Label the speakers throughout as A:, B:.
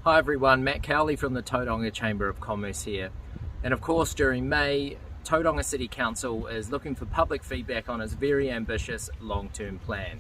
A: Hi everyone, Matt Cowley from the Tauranga Chamber of Commerce here. And of course during May, Tauranga City Council is looking for public feedback on its very ambitious long-term plan.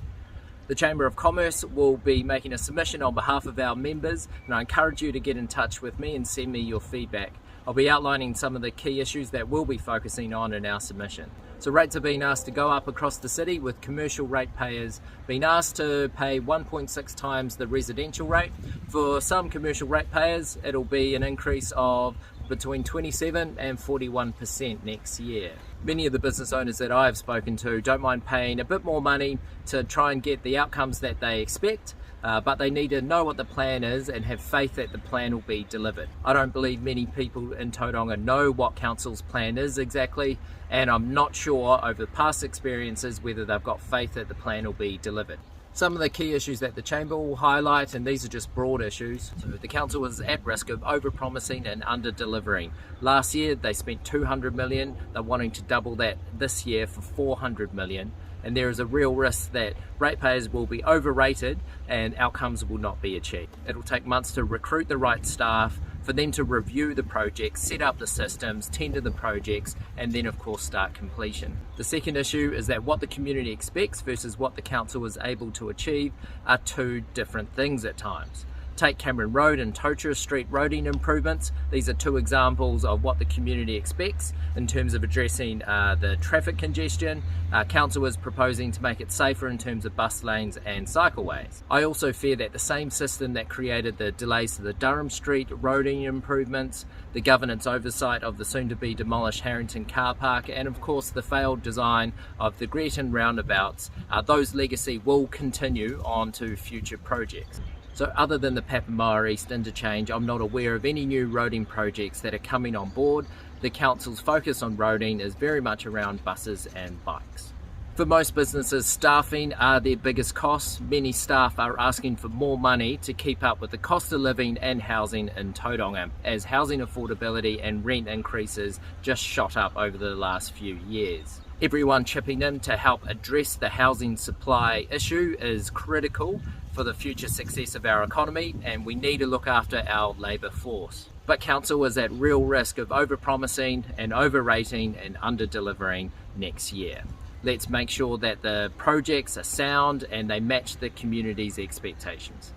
A: The Chamber of Commerce will be making a submission on behalf of our members, and I encourage you to get in touch with me and send me your feedback. I'll be outlining some of the key issues that we'll be focusing on in our submission. So rates are being asked to go up across the city, with commercial ratepayers being asked to pay 1.6 times the residential rate. For some commercial ratepayers, it'll be an increase of between 27 and 41% next year. Many of the business owners that I've spoken to don't mind paying a bit more money to try and get the outcomes that they expect, but they need to know what the plan is and have faith that the plan will be delivered. I don't believe many people in Tauranga know what Council's plan is exactly, and I'm not sure over past experiences whether they've got faith that the plan will be delivered. Some of the key issues that the Chamber will highlight, and these are just broad issues. So the Council was at risk of over-promising and under-delivering. Last year they spent $200 million, they're wanting to double that this year for $400 million. And there is a real risk that ratepayers will be overrated and outcomes will not be achieved. It'll take months to recruit the right staff, for them to review the projects, set up the systems, tender the projects, and then of course start completion. The second issue is that what the community expects versus what the council is able to achieve are two different things at times. Take Cameron Road and Totara Street roading improvements. These are two examples of what the community expects in terms of addressing the traffic congestion. Council is proposing to make it safer in terms of bus lanes and cycleways. I also fear that the same system that created the delays to the Durham Street roading improvements, the governance oversight of the soon-to-be demolished Harrington car park, and of course the failed design of the Greaton roundabouts, those legacy will continue on to future projects. So other than the Papamoa East interchange, I'm not aware of any new roading projects that are coming on board. The Council's focus on roading is very much around buses and bikes. For most businesses, staffing are their biggest costs. Many staff are asking for more money to keep up with the cost of living and housing in Tauranga, as housing affordability and rent increases just shot up over the last few years. Everyone chipping in to help address the housing supply issue is critical for the future success of our economy, and we need to look after our labour force. But Council is at real risk of over-promising and over-rating and under-delivering next year. Let's make sure that the projects are sound and they match the community's expectations.